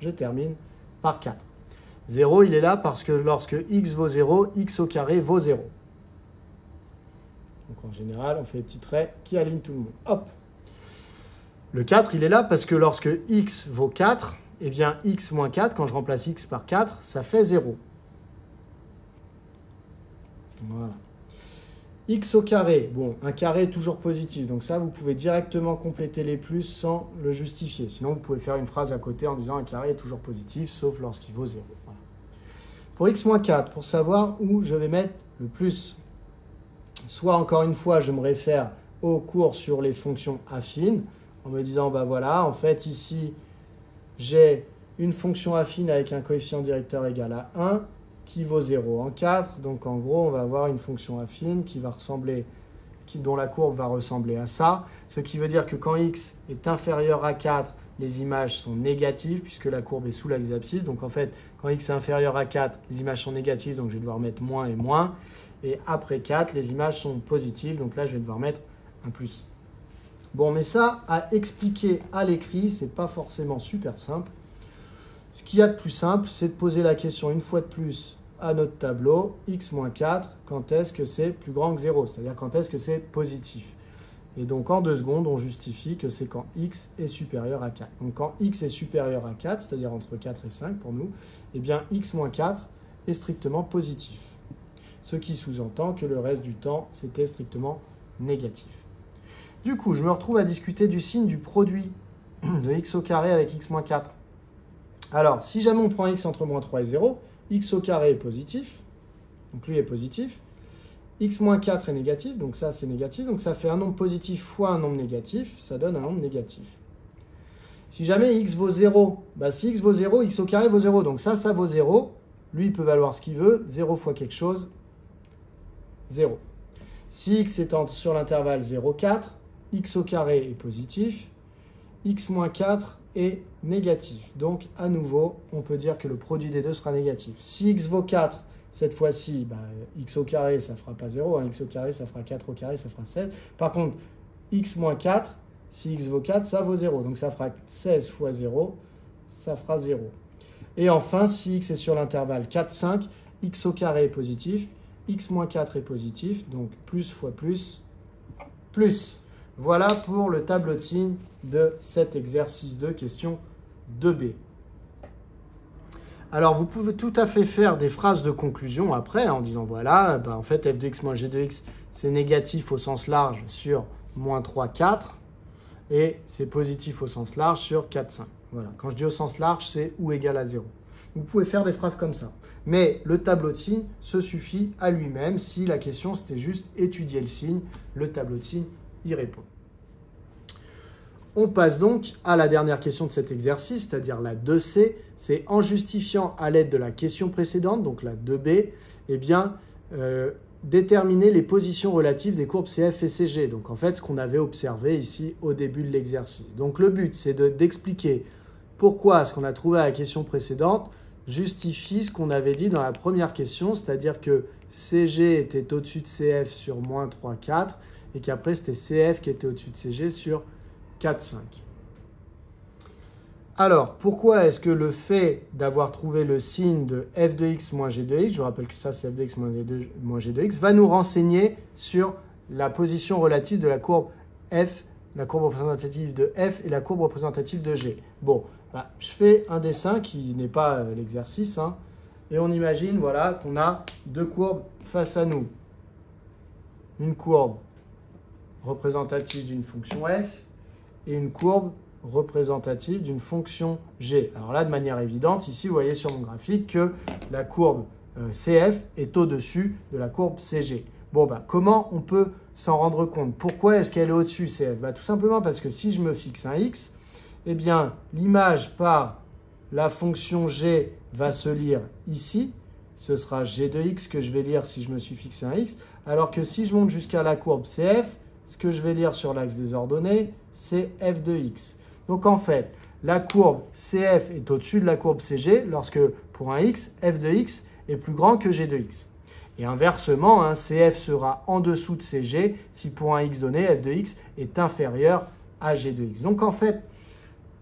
je termine par 4. 0, il est là parce que lorsque x vaut 0, x au carré vaut 0. Donc, en général, on fait des petits traits qui alignent tout le monde. Hop. Le 4, il est là parce que lorsque x vaut 4, eh bien, x moins 4, quand je remplace x par 4, ça fait 0. Voilà. X au carré, bon, un carré est toujours positif, donc ça, vous pouvez directement compléter les plus sans le justifier. Sinon, vous pouvez faire une phrase à côté en disant un carré est toujours positif, sauf lorsqu'il vaut 0. Voilà. Pour x moins 4, pour savoir où je vais mettre le plus, soit encore une fois, je me réfère au cours sur les fonctions affines, en me disant, bah voilà, en fait, ici, j'ai une fonction affine avec un coefficient directeur égal à 1, qui vaut 0 en 4. Donc, en gros, on va avoir une fonction affine qui va ressembler, dont la courbe va ressembler à ça. Ce qui veut dire que quand x est inférieur à 4, les images sont négatives puisque la courbe est sous l'axe des abscisses. Donc, en fait, quand x est inférieur à 4, les images sont négatives. Donc, je vais devoir mettre moins et moins. Et après 4, les images sont positives. Donc là, je vais devoir mettre un plus. Bon, mais ça, à expliquer à l'écrit, ce n'est pas forcément super simple. Ce qu'il y a de plus simple, c'est de poser la question une fois de plus à notre tableau, x moins 4, quand est-ce que c'est plus grand que 0? C'est-à-dire quand est-ce que c'est positif? Et donc en 2 secondes, on justifie que c'est quand x est supérieur à 4. Donc quand x est supérieur à 4, c'est-à-dire entre 4 et 5 pour nous, eh bien x moins 4 est strictement positif. Ce qui sous-entend que le reste du temps, c'était strictement négatif. Du coup, je me retrouve à discuter du signe du produit de x au carré avec x moins 4. Alors, si jamais on prend x entre moins 3 et 0, x au carré est positif, donc lui est positif, x moins 4 est négatif, donc ça c'est négatif, donc ça fait un nombre positif fois un nombre négatif, ça donne un nombre négatif. Si jamais x vaut 0, bah si x vaut 0, x au carré vaut 0, donc ça vaut 0, lui il peut valoir ce qu'il veut, 0 fois quelque chose, 0. Si x est sur l'intervalle 0, 4, x au carré est positif, x moins 4 est négatif. Donc, à nouveau, on peut dire que le produit des deux sera négatif. Si x vaut 4, cette fois-ci, bah, x au carré, ça ne fera pas 0. Hein, x au carré, ça fera 4 au carré, ça fera 16. Par contre, x moins 4, si x vaut 4, ça vaut 0. Donc, ça fera 16 fois 0, ça fera 0. Et enfin, si x est sur l'intervalle 4, 5, x au carré est positif, x moins 4 est positif. Donc, plus fois plus, plus. Voilà pour le tableau de signes de cet exercice 2, question 2b. Alors, vous pouvez tout à fait faire des phrases de conclusion après, en disant, voilà, bah, en fait, f de x moins g de x, c'est négatif au sens large sur moins 3, 4, et c'est positif au sens large sur 4, 5. Voilà. Quand je dis au sens large, c'est ou égal à 0. Vous pouvez faire des phrases comme ça. Mais le tableau de signes se suffit à lui-même. Si la question, c'était juste étudier le signe, le tableau de signes y répond. On passe donc à la dernière question de cet exercice, c'est-à-dire la 2C. C'est en justifiant à l'aide de la question précédente, donc la 2B, eh bien, déterminer les positions relatives des courbes CF et CG. Donc en fait, ce qu'on avait observé ici au début de l'exercice. Donc le but, c'est d'expliquer pourquoi ce qu'on a trouvé à la question précédente justifie ce qu'on avait dit dans la première question, c'est-à-dire que CG était au-dessus de CF sur moins 3, 4, et qu'après c'était CF qui était au-dessus de CG sur 4, 5. Alors, pourquoi est-ce que le fait d'avoir trouvé le signe de f de x moins g de x, je rappelle que ça c'est f de x moins g de x, va nous renseigner sur la position relative de la courbe f, la courbe représentative de f et la courbe représentative de g. Bon, bah, je fais un dessin qui n'est pas l'exercice, hein, et on imagine voilà, qu'on a deux courbes face à nous. Une courbe représentative d'une fonction f et une courbe représentative d'une fonction g. Alors là, de manière évidente, ici, vous voyez sur mon graphique que la courbe CF est au-dessus de la courbe CG. Bon, bah, comment on peut s'en rendre compte? Pourquoi est-ce qu'elle est au-dessus CF? Bah, tout simplement parce que si je me fixe un x, eh bien, l'image par la fonction g va se lire ici. Ce sera g de x que je vais lire si je me suis fixé un x. Alors que si je monte jusqu'à la courbe CF, ce que je vais lire sur l'axe des ordonnées, c'est f de x. Donc en fait, la courbe CF est au-dessus de la courbe CG lorsque pour un x, f de x est plus grand que g de x. Et inversement, hein, CF sera en dessous de CG si pour un x donné, f de x est inférieur à g de x. Donc en fait,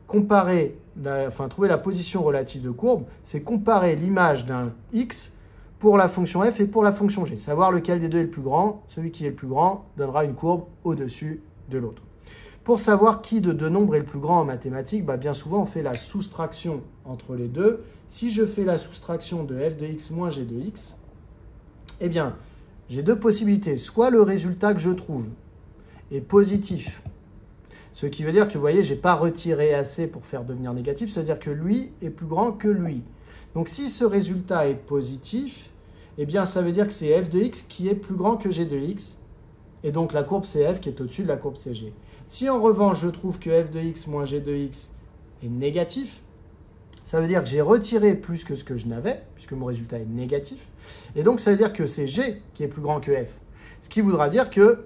trouver la position relative de courbe, c'est comparer l'image d'un x pour la fonction f et pour la fonction g. Savoir lequel des deux est le plus grand. Celui qui est le plus grand donnera une courbe au-dessus de l'autre. Pour savoir qui de deux nombres est le plus grand en mathématiques, bien souvent on fait la soustraction entre les deux. Si je fais la soustraction de f de x moins g de x, eh bien, j'ai deux possibilités. Soit le résultat que je trouve est positif, ce qui veut dire que, vous voyez, je n'ai pas retiré assez pour faire devenir négatif, c'est-à-dire que lui est plus grand que lui. Donc si ce résultat est positif, eh bien ça veut dire que c'est f de x qui est plus grand que g de x, et donc la courbe CF qui est au-dessus de la courbe CG. Si en revanche je trouve que f de x moins g de x est négatif, ça veut dire que j'ai retiré plus que ce que je n'avais, puisque mon résultat est négatif, et donc ça veut dire que c'est g qui est plus grand que f. Ce qui voudra dire que,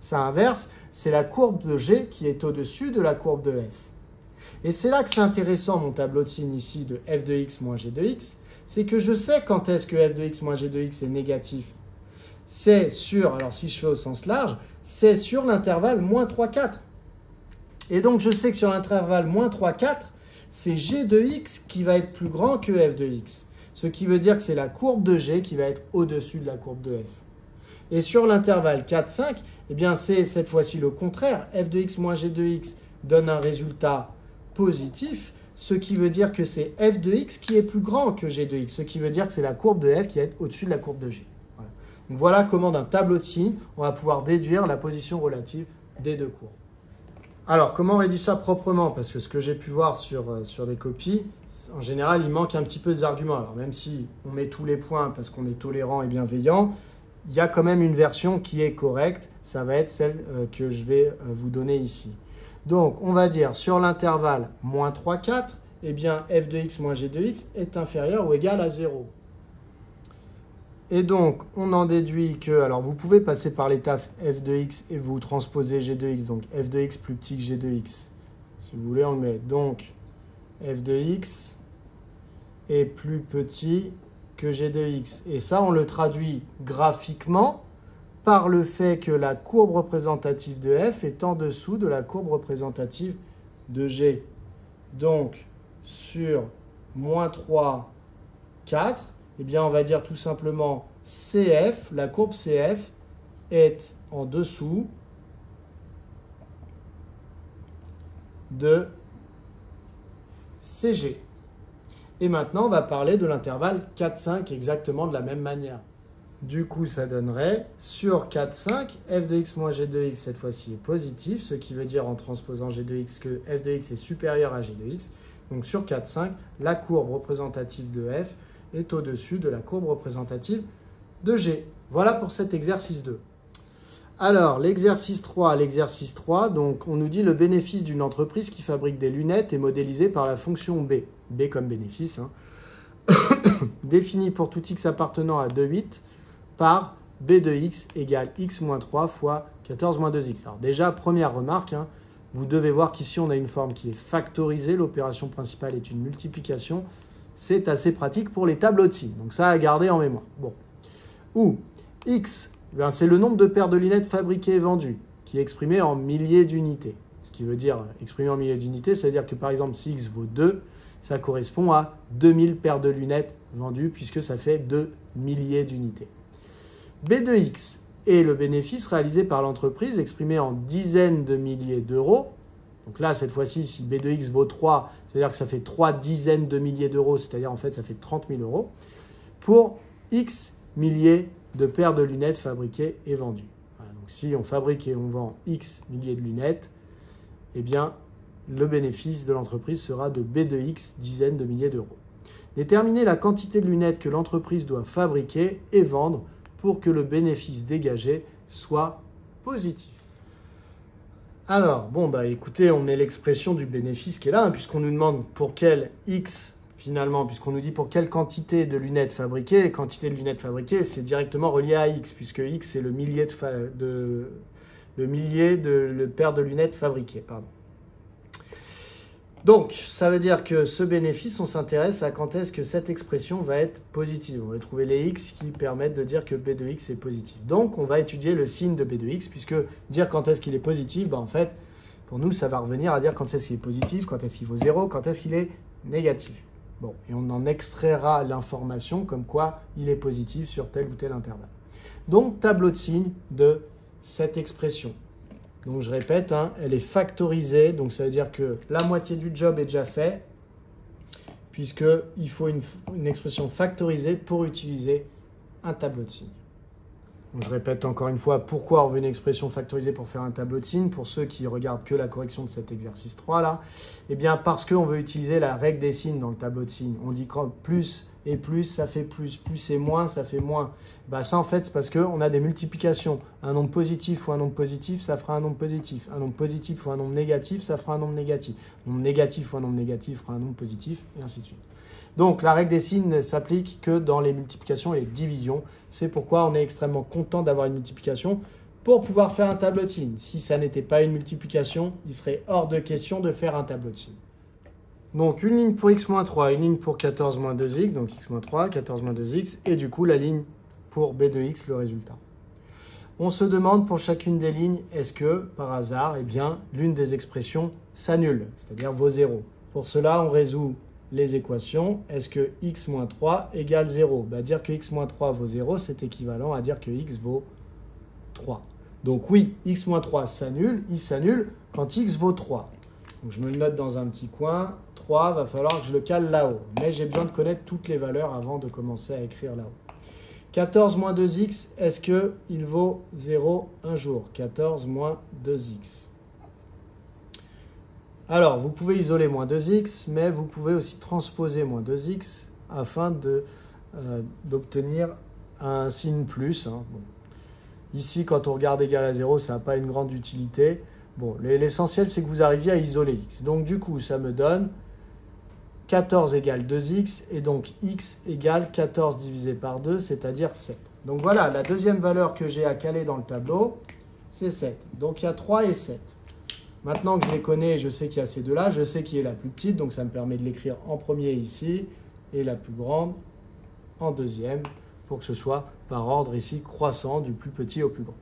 ça inverse, c'est la courbe de g qui est au-dessus de la courbe de f. Et c'est là que c'est intéressant, mon tableau de signes ici de f de x moins g de x, c'est que je sais quand est-ce que f de x moins g de x est négatif. C'est sur, alors si je fais au sens large, c'est sur l'intervalle moins 3, 4. Et donc je sais que sur l'intervalle moins 3, 4, c'est g de x qui va être plus grand que f de x. Ce qui veut dire que c'est la courbe de g qui va être au-dessus de la courbe de f. Et sur l'intervalle 4, 5, eh bien c'est cette fois-ci le contraire. f de x moins g de x donne un résultat positif, ce qui veut dire que c'est f de x qui est plus grand que g de x, ce qui veut dire que c'est la courbe de f qui va être au-dessus de la courbe de g. Voilà. Donc voilà comment d'un tableau de signes, on va pouvoir déduire la position relative des deux courbes. Alors, comment on rédige ça proprement? Parce que ce que j'ai pu voir sur des copies, en général, il manque un petit peu des arguments. Alors, même si on met tous les points parce qu'on est tolérant et bienveillant, il y a quand même une version qui est correcte. Ça va être celle que je vais vous donner ici. Donc, on va dire sur l'intervalle moins 3, 4, eh bien, f de x moins g de x est inférieur ou égal à 0. Et donc, on en déduit que, alors vous pouvez passer par l'étape f de x et vous transposez g de x, donc f de x plus petit que g de x. Si vous voulez, on le met. Donc, f de x est plus petit que g de x. Et ça, on le traduit graphiquement par le fait que la courbe représentative de f est en dessous de la courbe représentative de g. Donc, sur moins 3, 4, eh bien, on va dire tout simplement CF, la courbe CF est en dessous de CG. Et maintenant, on va parler de l'intervalle 4, 5 exactement de la même manière. Du coup, ça donnerait sur 4, 5, f de x moins g de x, cette fois-ci, est positif, ce qui veut dire en transposant g de x que f de x est supérieur à g de x. Donc sur 4, 5, la courbe représentative de f est au-dessus de la courbe représentative de G. Voilà pour cet exercice 2. Alors, l'exercice 3, donc on nous dit le bénéfice d'une entreprise qui fabrique des lunettes est modélisé par la fonction B. B comme bénéfice, hein. Défini pour tout x appartenant à 2, 8 par B de x égale x moins 3 fois 14 moins 2x. Alors déjà, première remarque, hein, vous devez voir qu'ici on a une forme qui est factorisée, l'opération principale est une multiplication. C'est assez pratique pour les tableaux de signes. Donc ça à garder en mémoire. Bon. Ou x, c'est le nombre de paires de lunettes fabriquées et vendues, qui est exprimé en milliers d'unités. Ce qui veut dire, exprimé en milliers d'unités, ça veut dire que par exemple, si x vaut 2, ça correspond à 2000 paires de lunettes vendues, puisque ça fait 2 milliers d'unités. B de x est le bénéfice réalisé par l'entreprise, exprimé en dizaines de milliers d'euros. Donc là, cette fois-ci, si B de x vaut 3, c'est-à-dire que ça fait 3 dizaines de milliers d'euros, c'est-à-dire en fait ça fait 30 000 euros, pour x milliers de paires de lunettes fabriquées et vendues. Voilà, donc si on fabrique et on vend x milliers de lunettes, eh bien le bénéfice de l'entreprise sera de B de x dizaines de milliers d'euros. Déterminer la quantité de lunettes que l'entreprise doit fabriquer et vendre pour que le bénéfice dégagé soit positif. Alors, bon, écoutez, on met l'expression du bénéfice qui est là, hein, puisqu'on nous demande pour quel x, finalement, puisqu'on nous dit pour quelle quantité de lunettes fabriquées. Les quantités de lunettes fabriquées, c'est directement relié à x, puisque x, c'est le millier de paires de lunettes fabriquées. Pardon. Donc, ça veut dire que ce bénéfice, on s'intéresse à quand est-ce que cette expression va être positive. On va trouver les x qui permettent de dire que b de x est positif. Donc, on va étudier le signe de b de x, puisque dire quand est-ce qu'il est positif, en fait, Pour nous, ça va revenir à dire quand est-ce qu'il est positif, quand est-ce qu'il vaut 0, quand est-ce qu'il est négatif. Bon, et on en extraira l'information comme quoi il est positif sur tel ou tel intervalle. Donc, tableau de signes de cette expression. Donc, je répète, hein, elle est factorisée. Donc, ça veut dire que la moitié du job est déjà fait, puisqu'il faut une expression factorisée pour utiliser un tableau de signes. Donc, je répète encore une fois pourquoi on veut une expression factorisée pour faire un tableau de signes. Pour ceux qui regardent que la correction de cet exercice 3 là, eh bien parce qu'on veut utiliser la règle des signes dans le tableau de signes. On dit que plus et plus, ça fait plus. Plus et moins, ça fait moins. Bah, ça, en fait, c'est parce qu'on a des multiplications. Un nombre positif fois un nombre positif, ça fera un nombre positif. Un nombre positif fois un nombre négatif, ça fera un nombre négatif. Un nombre négatif fois un nombre négatif fera un nombre positif, et ainsi de suite. Donc, la règle des signes ne s'applique que dans les multiplications et les divisions. C'est pourquoi on est extrêmement content d'avoir une multiplication pour pouvoir faire un tableau de signes. Si ça n'était pas une multiplication, il serait hors de question de faire un tableau de signes. Donc, une ligne pour x-3, une ligne pour 14-2x, donc x-3, 14-2x, et du coup, la ligne pour b de x, le résultat. On se demande pour chacune des lignes, est-ce que, par hasard, eh bien, l'une des expressions s'annule, c'est-à-dire vaut 0. Pour cela, on résout les équations. Est-ce que x-3 égale 0 ? Bah, dire que x-3 vaut 0, c'est équivalent à dire que x vaut 3. Donc oui, x-3 s'annule, il s'annule quand x vaut 3. Donc je me le note dans un petit coin. 3, va falloir que je le cale là-haut. Mais j'ai besoin de connaître toutes les valeurs avant de commencer à écrire là-haut. 14 moins 2x, est-ce qu'il vaut 0 un jour ? 14 moins 2x. Alors, vous pouvez isoler moins 2x, mais vous pouvez aussi transposer moins 2x afin d'obtenir un signe plus. Hein. Bon. Ici, quand on regarde égal à 0, ça n'a pas une grande utilité. Bon, l'essentiel, c'est que vous arriviez à isoler x. Donc, du coup, ça me donne 14 égale 2x, et donc x égale 14 divisé par 2, c'est-à-dire 7. Donc voilà, la deuxième valeur que j'ai à caler dans le tableau, c'est 7. Donc il y a 3 et 7. Maintenant que je les connais, je sais qu'il y a ces deux-là, je sais qui est la plus petite, donc ça me permet de l'écrire en premier ici, et la plus grande en deuxième, pour que ce soit par ordre ici croissant, du plus petit au plus grand.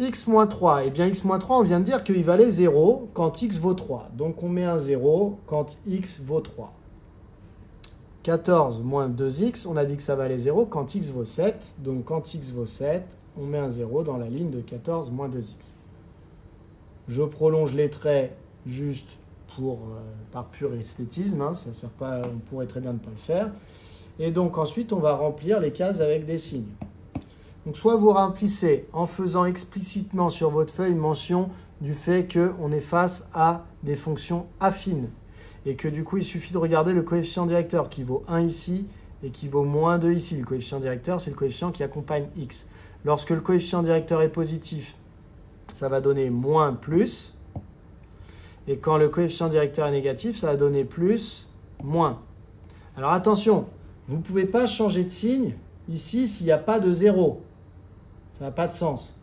x-3, eh bien x-3, on vient de dire qu'il valait 0 quand x vaut 3. Donc on met un 0 quand x vaut 3. 14 moins 2x, on a dit que ça valait 0 quand x vaut 7. Donc quand x vaut 7, on met un 0 dans la ligne de 14 moins 2x. Je prolonge les traits juste par pur esthétisme. Hein, ça sert pas, on pourrait très bien ne pas le faire. Et donc ensuite, on va remplir les cases avec des signes. Donc soit vous remplissez en faisant explicitement sur votre feuille mention du fait qu'on est face à des fonctions affines. Et que du coup, il suffit de regarder le coefficient directeur qui vaut 1 ici et qui vaut moins 2 ici. Le coefficient directeur, c'est le coefficient qui accompagne x. Lorsque le coefficient directeur est positif, ça va donner moins plus. Et quand le coefficient directeur est négatif, ça va donner plus, moins. Alors attention, vous ne pouvez pas changer de signe ici s'il n'y a pas de 0. Ça n'a pas de sens.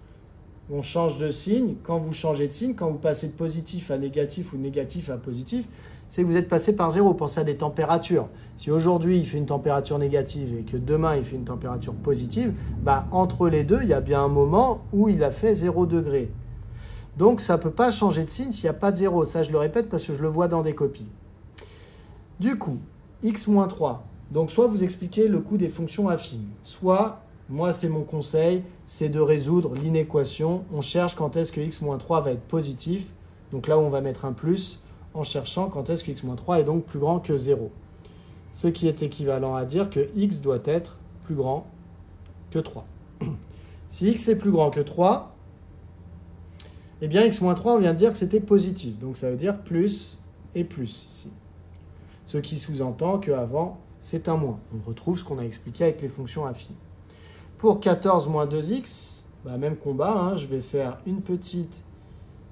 On change de signe. Quand vous changez de signe, quand vous passez de positif à négatif ou de négatif à positif, c'est que vous êtes passé par 0. Pensez à des températures. Si aujourd'hui il fait une température négative et que demain il fait une température positive, bah, entre les deux, il y a bien un moment où il a fait 0 degré. Donc ça ne peut pas changer de signe s'il n'y a pas de 0. Ça, je le répète parce que je le vois dans des copies. Du coup, x-3. Donc soit vous expliquez le coût des fonctions affines, soit... Moi, c'est mon conseil, c'est de résoudre l'inéquation. On cherche quand est-ce que x-3 va être positif. Donc là, on va mettre un plus en cherchant quand est-ce que x-3 est donc plus grand que 0. Ce qui est équivalent à dire que x doit être plus grand que 3. Si x est plus grand que 3, eh bien x-3, on vient de dire que c'était positif. Donc ça veut dire plus et plus ici. Ce qui sous-entend qu'avant, c'est un moins. On retrouve ce qu'on a expliqué avec les fonctions affines. Pour 14 moins 2x, bah même combat, hein, je vais faire une petite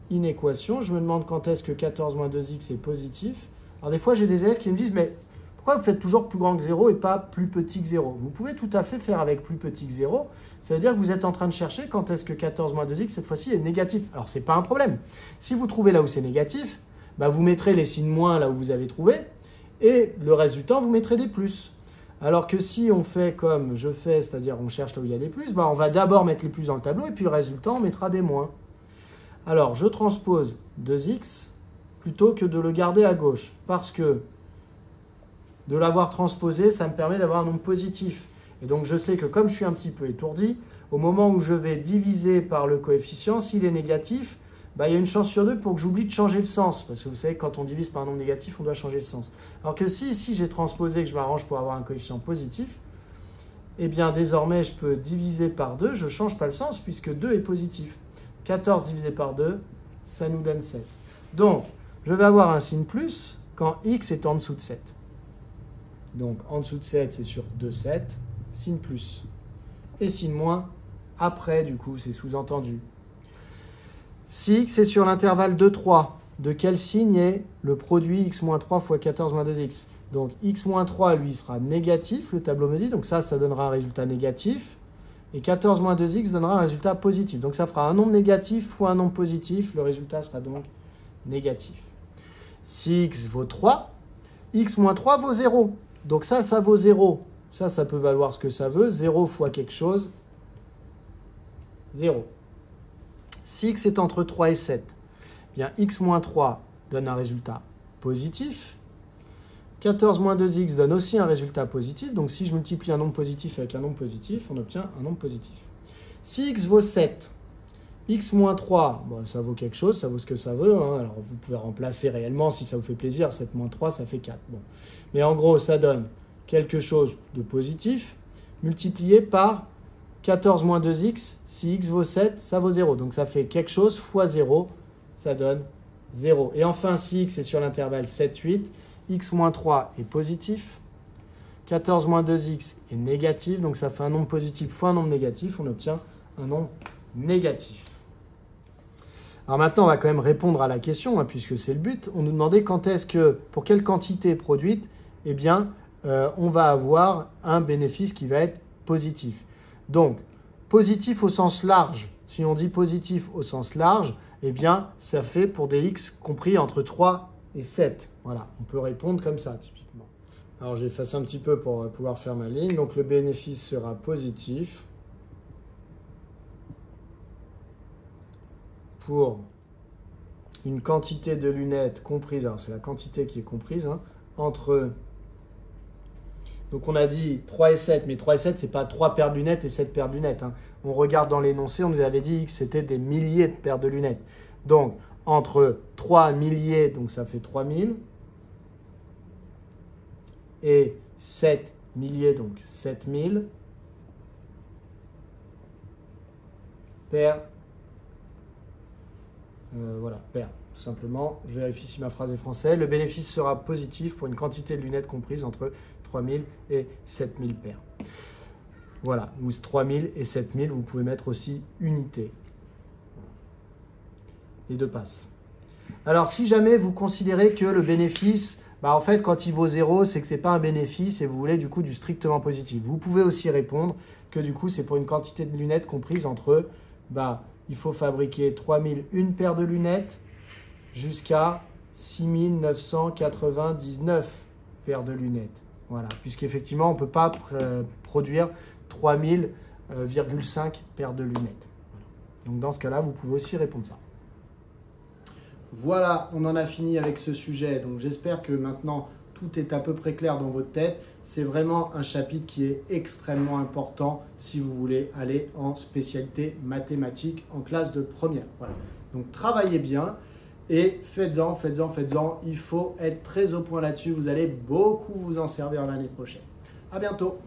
inéquation. Je me demande quand est-ce que 14 moins 2x est positif. Alors des fois, j'ai des élèves qui me disent, mais pourquoi vous faites toujours plus grand que 0 et pas plus petit que 0 ? Vous pouvez tout à fait faire avec plus petit que 0. Ça veut dire que vous êtes en train de chercher quand est-ce que 14 moins 2x, cette fois-ci, est négatif. Alors, ce n'est pas un problème. Si vous trouvez là où c'est négatif, bah, vous mettrez les signes moins là où vous avez trouvé et le reste du temps, vous mettrez des plus. Alors que si on fait comme je fais, c'est-à-dire on cherche là où il y a des plus, bah on va d'abord mettre les plus dans le tableau et puis le reste du temps, on mettra des moins. Alors, je transpose 2x plutôt que de le garder à gauche. Parce que de l'avoir transposé, ça me permet d'avoir un nombre positif. Et donc, je sais que comme je suis un petit peu étourdi, au moment où je vais diviser par le coefficient, s'il est négatif, bah, il y a une chance sur 2 pour que j'oublie de changer le sens. Parce que vous savez, quand on divise par un nombre négatif, on doit changer le sens. Alors que si ici, j'ai transposé et que je m'arrange pour avoir un coefficient positif, eh bien, désormais, je peux diviser par 2. Je ne change pas le sens puisque 2 est positif. 14 divisé par 2, ça nous donne 7. Donc, je vais avoir un signe plus quand x est en dessous de 7. Donc, en dessous de 7, c'est sur 2, 7. Signe plus. Et signe moins, après, du coup, c'est sous-entendu. Si x est sur l'intervalle 2, 3, de quel signe est le produit x-3 fois 14 moins 2x? Donc, x-3, lui, sera négatif, le tableau me dit. Donc, ça donnera un résultat négatif. Et 14 moins 2x donnera un résultat positif. Donc, ça fera un nombre négatif fois un nombre positif. Le résultat sera donc négatif. Si x vaut 3, x-3 vaut 0. Donc, ça vaut 0. Ça peut valoir ce que ça veut. 0 fois quelque chose, 0. Si x est entre 3 et 7, eh bien x-3 donne un résultat positif. 14 moins 2x donne aussi un résultat positif. Donc, si je multiplie un nombre positif avec un nombre positif, on obtient un nombre positif. Si x vaut 7, x-3, bon, ça vaut quelque chose, ça vaut ce que ça veut. Hein. Alors, vous pouvez remplacer réellement si ça vous fait plaisir. 7 moins 3, ça fait 4. Bon. Mais en gros, ça donne quelque chose de positif multiplié par 14 moins 2x. Si x vaut 7, ça vaut 0. Donc, ça fait quelque chose fois 0, ça donne 0. Et enfin, si x est sur l'intervalle 7, 8, x-3 est positif, 14 moins 2x est négatif, donc ça fait un nombre positif fois un nombre négatif, on obtient un nombre négatif. Alors maintenant, on va quand même répondre à la question, hein, puisque c'est le but. On nous demandait quand est-ce que, pour quelle quantité produite, eh bien, on va avoir un bénéfice qui va être positif. Donc, positif au sens large. Si on dit positif au sens large, eh bien, ça fait pour des x compris entre 3 et 7. Voilà, on peut répondre comme ça, typiquement. Alors, j'efface un petit peu pour pouvoir faire ma ligne. Donc, le bénéfice sera positif pour une quantité de lunettes comprise, alors c'est la quantité qui est comprise, hein, entre... Donc, on a dit 3 et 7, mais 3 et 7, ce n'est pas 3 paires de lunettes et 7 paires de lunettes. Hein. On regarde dans l'énoncé, on nous avait dit que c'était des milliers de paires de lunettes. Donc, entre 3 milliers, donc ça fait 3000, et 7 milliers, donc 7000, paires, voilà, paires, tout simplement. Je vérifie si ma phrase est française. Le bénéfice sera positif pour une quantité de lunettes comprise entre 3000 et 7000 paires. Voilà, ou 3000 et 7000, vous pouvez mettre aussi unité. Les deux passent. Alors, si jamais vous considérez que le bénéfice, en fait, quand il vaut 0, c'est que ce n'est pas un bénéfice et vous voulez du coup du strictement positif. Vous pouvez aussi répondre que du coup, c'est pour une quantité de lunettes comprise entre, il faut fabriquer 3001 paires de lunettes jusqu'à 6999 paires de lunettes. Voilà, puisqu'effectivement, on ne peut pas produire 3000,5 paires de lunettes. Voilà. Donc, dans ce cas-là, vous pouvez aussi répondre ça. Voilà, on en a fini avec ce sujet. Donc, j'espère que maintenant, tout est à peu près clair dans votre tête. C'est vraiment un chapitre qui est extrêmement important si vous voulez aller en spécialité mathématiques en classe de première. Voilà. Donc, travaillez bien et faites-en. Il faut être très au point là-dessus. Vous allez beaucoup vous en servir l'année prochaine. À bientôt.